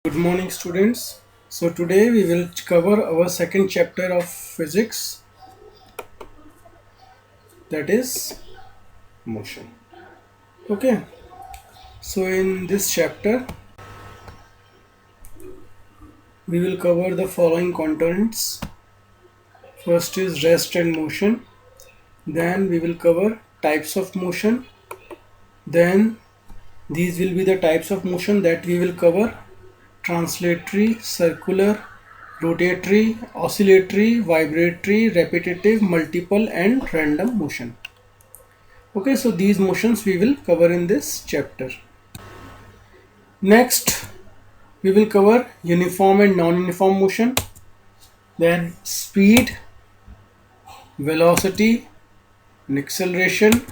Good morning, students. So, today we will cover our second chapter of physics, that is motion. Okay, so in this chapter, we will cover the following contents. First is rest and motion, then we will cover types of motion, then these will be the types of motion that we will cover: translatory, circular, rotatory, oscillatory, vibratory, repetitive, multiple, and random motion. Okay, so these motions we will cover in this chapter. Next, we will cover uniform and non-uniform motion, then speed, velocity, and acceleration,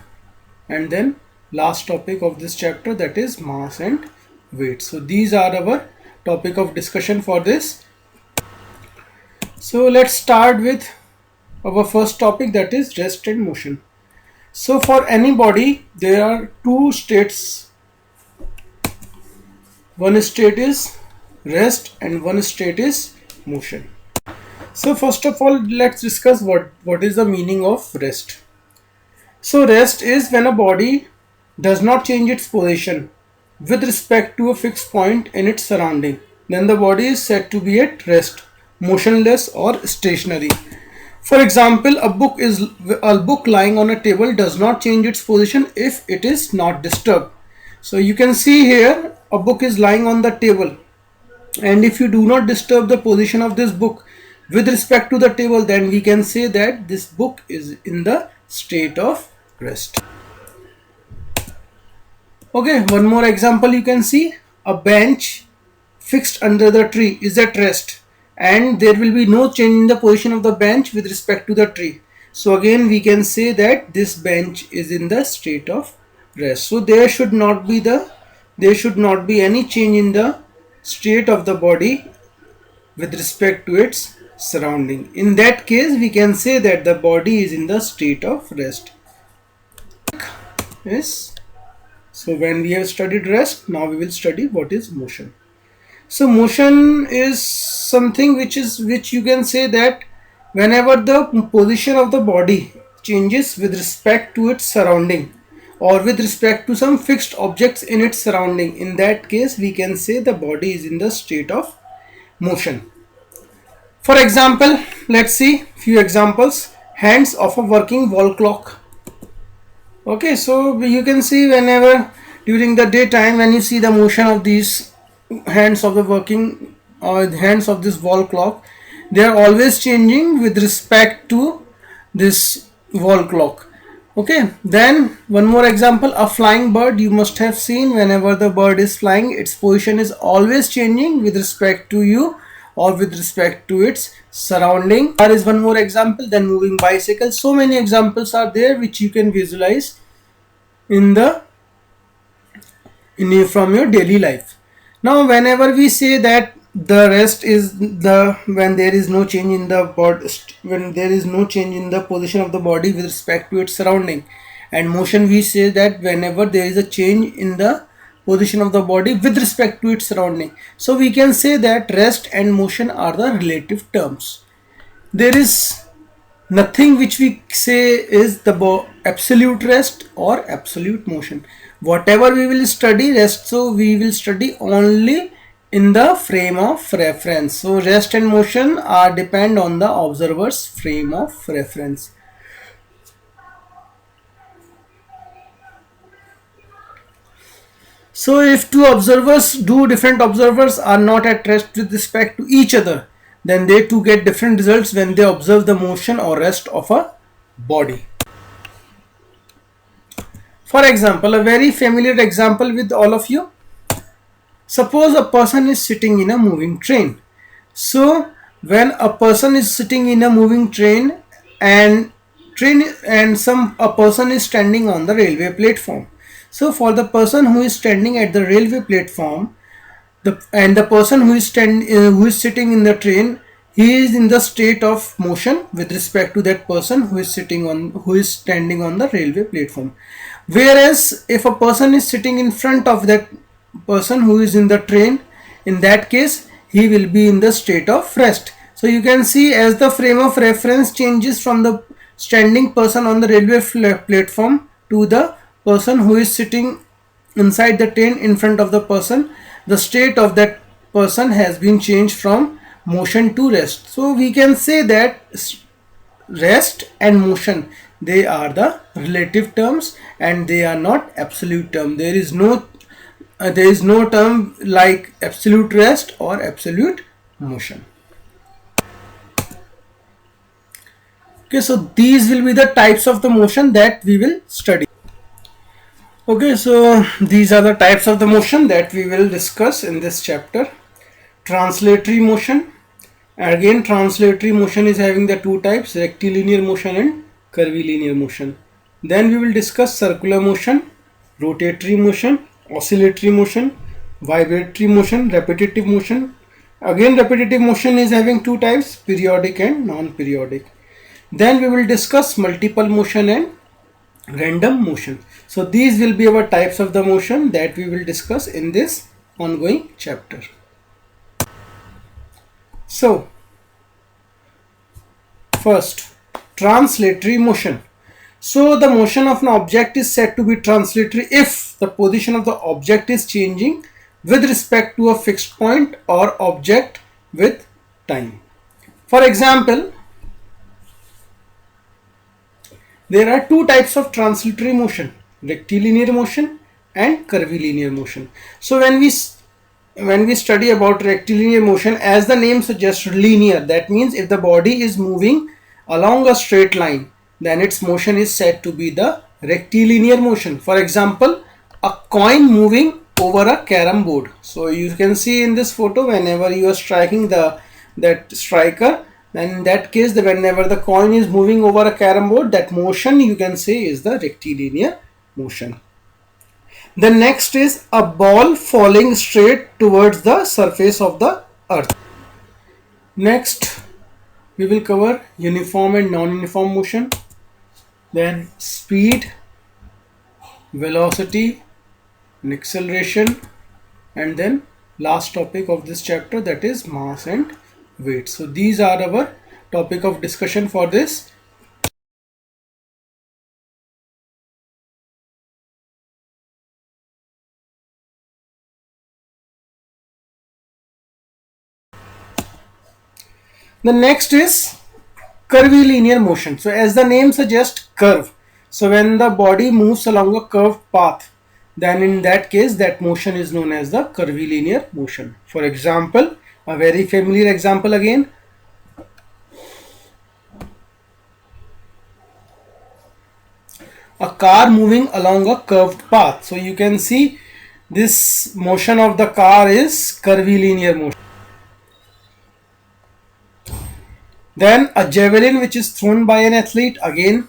and then last topic of this chapter, that is mass and weight. So these are our topic of discussion for this. So let's start with our first topic, that is rest and motion. So for any body, there are two states. One state is rest and one state is motion. So first of all, let's discuss what is the meaning of rest. So rest is when a body does not change its position with respect to a fixed point in its surrounding. Then the body is said to be at rest, motionless or stationary. For example, a book lying on a table does not change its position if it is not disturbed. So you can see here a book is lying on the table, and if you do not disturb the position of this book with respect to the table, then we can say that this book is in the state of rest. Okay, one more example you can see: a bench fixed under the tree is at rest, and there will be no change in the position of the bench with respect to the tree. So again we can say that this bench is in the state of rest. So there should not be any change in the state of the body with respect to its surrounding. In that case we can say that the body is in the state of rest. Yes. So when we have studied rest, now we will study what is motion. So motion is something which you can say that whenever the position of the body changes with respect to its surrounding or with respect to some fixed objects in its surrounding, in that case we can say the body is in the state of motion. For example, let's see few examples. Hands of a working wall clock. Okay, so you can see whenever during the daytime, when you see the motion of these hands of the working or hands of this wall clock, they are always changing with respect to this wall clock. Okay, then one more example: a flying bird. You must have seen whenever the bird is flying, its position is always changing with respect to you or with respect to its surrounding. There is one more example: then moving bicycle. So many examples are there which you can visualize in from your daily life. Now whenever we say that the rest is when there is no change in the body, when there is no change in the position of the body with respect to its surrounding, and motion, we say that whenever there is a change in the position of the body with respect to its surrounding. So we can say that rest and motion are the relative terms. There is nothing which we say is the absolute rest or absolute motion. Whatever we will study rest, so we will study only in the frame of reference. So rest and motion are depend on the observer's frame of reference. So if different observers are not at rest with respect to each other, then they too get different results when they observe the motion or rest of a body. For example, a very familiar example with all of you. Suppose a person is sitting in a moving train. So when a person is sitting in a moving train and a person is standing on the railway platform. So for the person who is standing at the railway platform, the person who is sitting in the train, he is in the state of motion with respect to that person who is standing on the railway platform. Whereas if a person is sitting in front of that person who is in the train, in that case he will be in the state of rest. So you can see as the frame of reference changes from the standing person on the railway platform to the person who is sitting inside the train in front of the person, the state of that person has been changed from motion to rest. So we can say that rest and motion, they are the relative terms and they are not absolute term. There is no term like absolute rest or absolute motion. Okay, so these will be the types of the motion that we will study. Okay, so these are the types of the motion that we will discuss in this chapter. Translatory motion. Again, translatory motion is having the two types, rectilinear motion and curvilinear motion. Then we will discuss circular motion, rotatory motion, oscillatory motion, vibratory motion, repetitive motion. Again, repetitive motion is having two types, periodic and non-periodic. Then we will discuss multiple motion and random motion. So these will be our types of the motion that we will discuss in this ongoing chapter. So first, translatory motion. So the motion of an object is said to be translatory if the position of the object is changing with respect to a fixed point or object with time. For example, there are two types of translatory motion, rectilinear motion and curvilinear motion. So when we study about rectilinear motion, as the name suggests, linear, that means if the body is moving along a straight line, then its motion is said to be the rectilinear motion. For example, a coin moving over a carom board. So you can see in this photo, whenever you are striking that striker, then in that case, whenever the coin is moving over a carom board, that motion you can say is the rectilinear motion. The next is a ball falling straight towards the surface of the earth. Next, we will cover uniform and non-uniform motion, then speed, velocity, and acceleration, and then last topic of this chapter, that is mass and weight. So these are our topic of discussion for this. The next is curvilinear motion. So as the name suggests, curve. So when the body moves along a curved path, then in that case that motion is known as the curvilinear motion. For example, a very familiar example again, a car moving along a curved path. So you can see this motion of the car is curvilinear motion. Then a javelin which is thrown by an athlete, again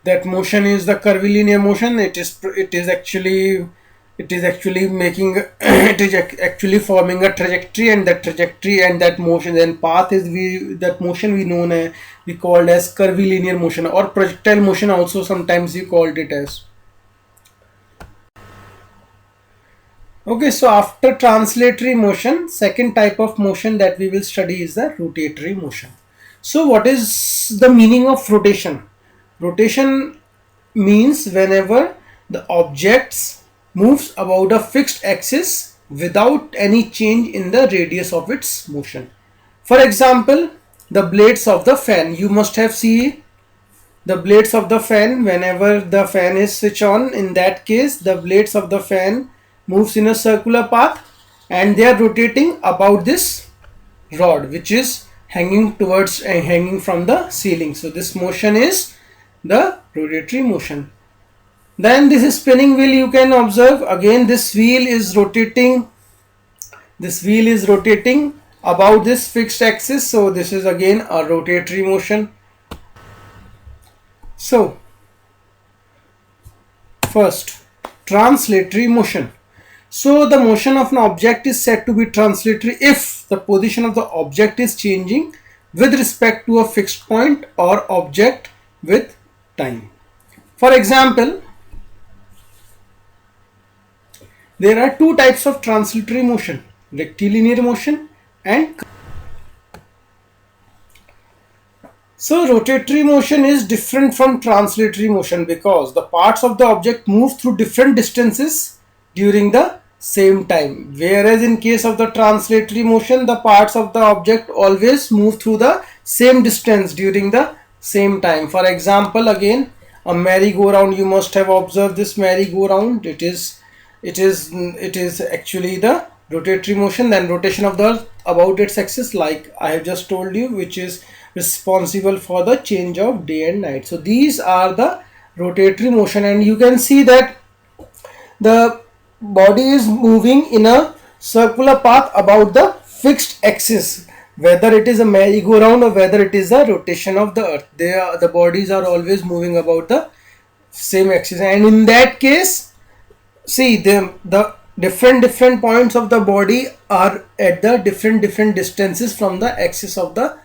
that motion is the curvilinear motion. It is actually making it is actually forming a trajectory, and that trajectory and that motion then path is that motion we called as curvilinear motion, or projectile motion also sometimes we called it as. Okay, so after translatory motion, second type of motion that we will study is the rotatory motion. So what is the meaning of rotation? Rotation means whenever the objects moves about a fixed axis without any change in the radius of its motion. For example, the blades of the fan. You must have seen the blades of the fan. Whenever the fan is switched on, in that case the blades of the fan moves in a circular path and they are rotating about this rod which is hanging from the ceiling. So this motion is the rotatory motion. Then this is spinning wheel. You can observe again this wheel is rotating about this fixed axis. So this is again a rotatory motion. So first, translatory motion. So the motion of an object is said to be translatory if the position of the object is changing with respect to a fixed point or object with time. For example, there are two types of translatory motion, rectilinear motion, and so rotatory motion is different from translatory motion because the parts of the object move through different distances during the same time, whereas in case of the translatory motion the parts of the object always move through the same distance during the same time. For example, again, a merry-go-round, you must have observed this merry-go-round. It is actually the rotatory motion, then rotation of the earth about its axis, like I have just told you, which is responsible for the change of day and night. So these are the rotatory motion, and you can see that the body is moving in a circular path about the fixed axis, whether it is a merry-go-round or whether it is a rotation of the earth. The bodies are always moving about the same axis, and in that case, see, the different points of the body are at the different distances from the axis of the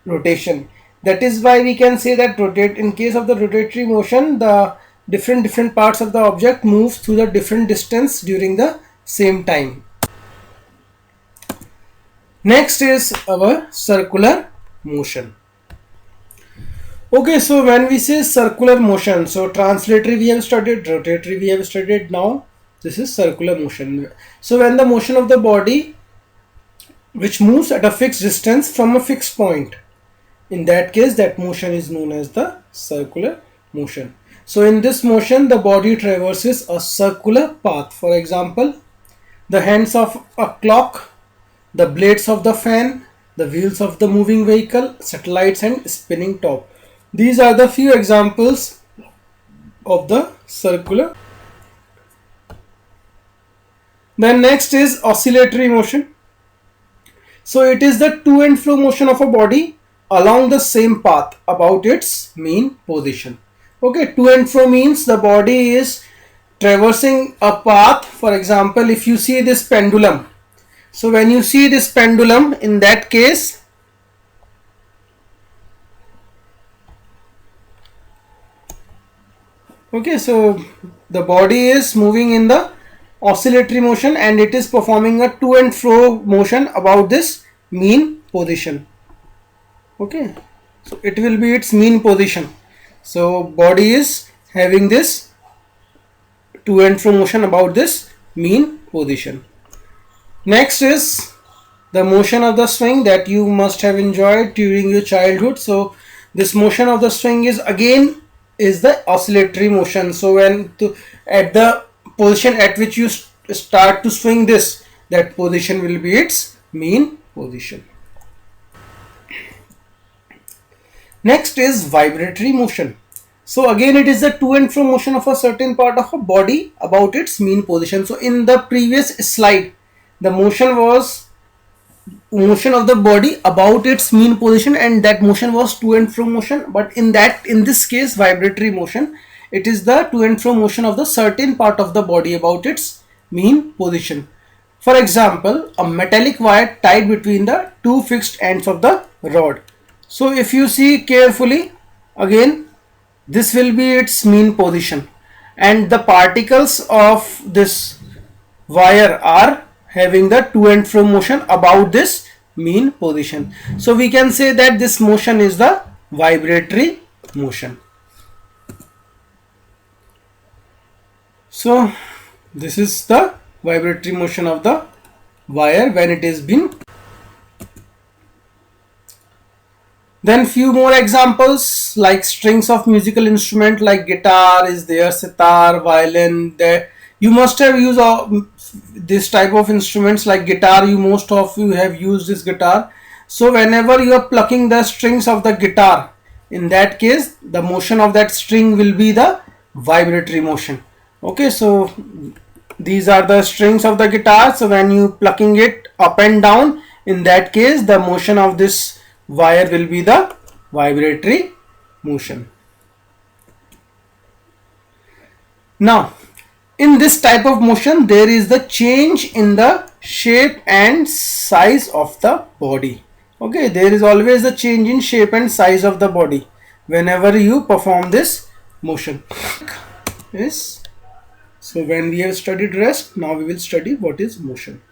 rotation. That is why we can say that in case of the rotatory motion, the different parts of the object moves through the different distance during the same time. Next is our circular motion. Okay, so when we say circular motion, so translatory we have studied, rotatory we have studied, now this is circular motion. So when the motion of the body which moves at a fixed distance from a fixed point, in that case that motion is known as the circular motion. So in this motion the body traverses a circular path. For example, the hands of a clock, the blades of the fan, the wheels of the moving vehicle, satellites and spinning top. These are the few examples of the circular. Then next is oscillatory motion. So it is the to and fro motion of a body along the same path about its mean position. Okay, to and fro means the body is traversing a path. For example, if you see this pendulum, so when you see this pendulum, in that case, okay, so the body is moving in the oscillatory motion and it is performing a to and fro motion about this mean position. Okay, so it will be its mean position. So body is having this to and fro motion about this mean position. Next is the motion of the swing that you must have enjoyed during your childhood. So this motion of the swing is the oscillatory motion. So at the position at which you start to swing this, that position will be its mean position. Next is vibratory motion. So again it is the to and fro motion of a certain part of a body about its mean position. So in the previous slide, the motion was motion of the body about its mean position and that motion was to and fro motion, but in this case vibratory motion, it is the to and fro motion of the certain part of the body about its mean position. For example, a metallic wire tied between the two fixed ends of the rod. So if you see carefully, again this will be its mean position and the particles of this wire are having the to and fro motion about this mean position. So we can say that this motion is the vibratory motion. So this is the vibratory motion of the wire when it is been. Then few more examples like strings of musical instrument like guitar is there, sitar, violin. There you must have used this type of instruments like guitar. Most of you have used this guitar. So whenever you are plucking the strings of the guitar, in that case the motion of that string will be the vibratory motion. Okay, so these are the strings of the guitar. So when you plucking it up and down, in that case the motion of this wire will be the vibratory motion. Now in this type of motion there is the change in the shape and size of the body. Okay, there is always a change in shape and size of the body whenever you perform this motion. So when we have studied rest, now we will study what is motion.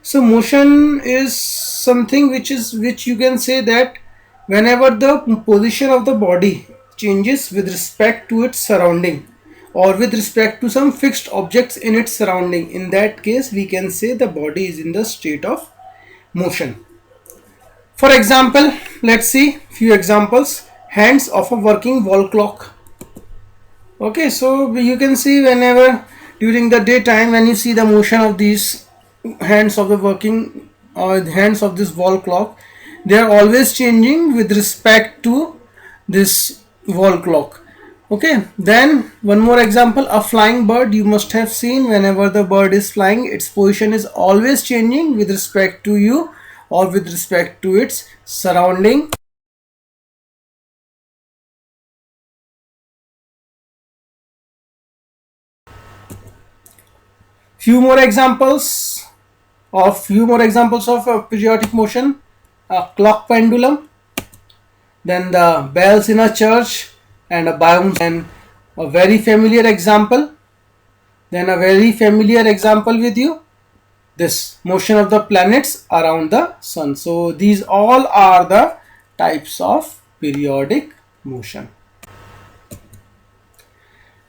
So motion is something which you can say that whenever the position of the body changes with respect to its surrounding or with respect to some fixed objects in its surrounding, in that case we can say the body is in the state of motion. For example, let's see few examples. Hands of a working wall clock. Okay, so you can see whenever during the daytime when you see the motion of these hands of the working or hands of this wall clock, they are always changing with respect to this wall clock. Okay, then one more example, a flying bird. You must have seen whenever the bird is flying, its position is always changing with respect to you or with respect to its surrounding. Few more examples of periodic motion. A clock pendulum, then the bells in a church, and a bounce. And a very familiar example, with you, this motion of the planets around the sun. So these all are the types of periodic motion.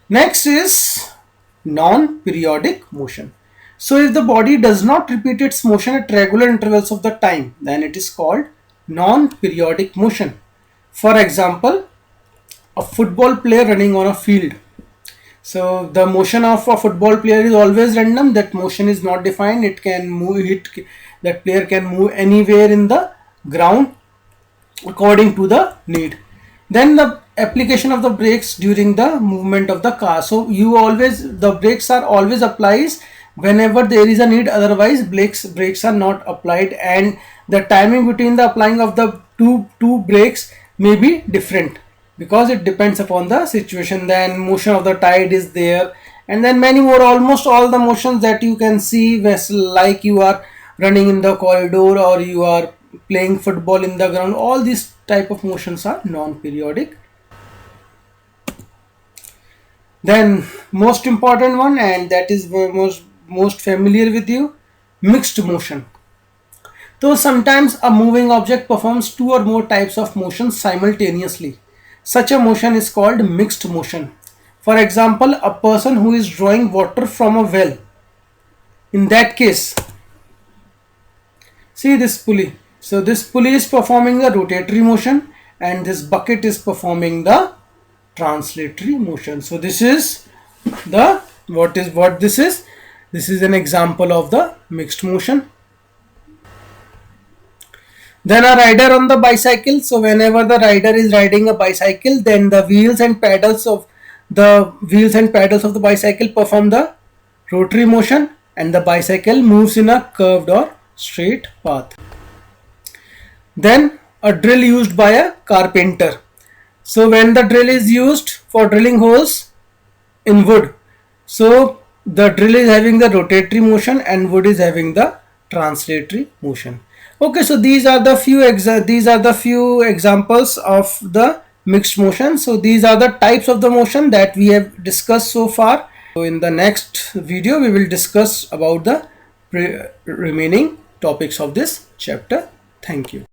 Next is non-periodic motion. So if the body does not repeat its motion at regular intervals of the time, then it is called non-periodic motion. For example, a football player running on a field. So the motion of a football player is always random. That motion is not defined. It can move. That player can move anywhere in the ground according to the need. Then the application of the brakes during the movement of the car. So the brakes are always applies whenever there is a need, otherwise brakes are not applied, and the timing between the applying of the two brakes may be different because it depends upon the situation. Then motion of the tide is there, and then many more, almost all the motions that you can see, like you are running in the corridor or you are playing football in the ground. All these type of motions are non-periodic. Then most important one, and that is most familiar with you, mixed motion. Though sometimes a moving object performs two or more types of motion simultaneously, such a motion is called mixed motion. For example, a person who is drawing water from a well. In that case, see this pulley. So this pulley is performing the rotatory motion and this bucket is performing the translatory motion. So this is the what this is. This is an example of the mixed motion. Then a rider on the bicycle. So whenever the rider is riding a bicycle, then the wheels and pedals of the bicycle perform the rotary motion and the bicycle moves in a curved or straight path. Then a drill used by a carpenter. So when the drill is used for drilling holes in wood, so the drill is having the rotatory motion and wood is having the translatory motion. Okay, so these are the few examples of the mixed motion. So these are the types of the motion that we have discussed so far. So in the next video we will discuss about the remaining topics of this chapter. Thank you.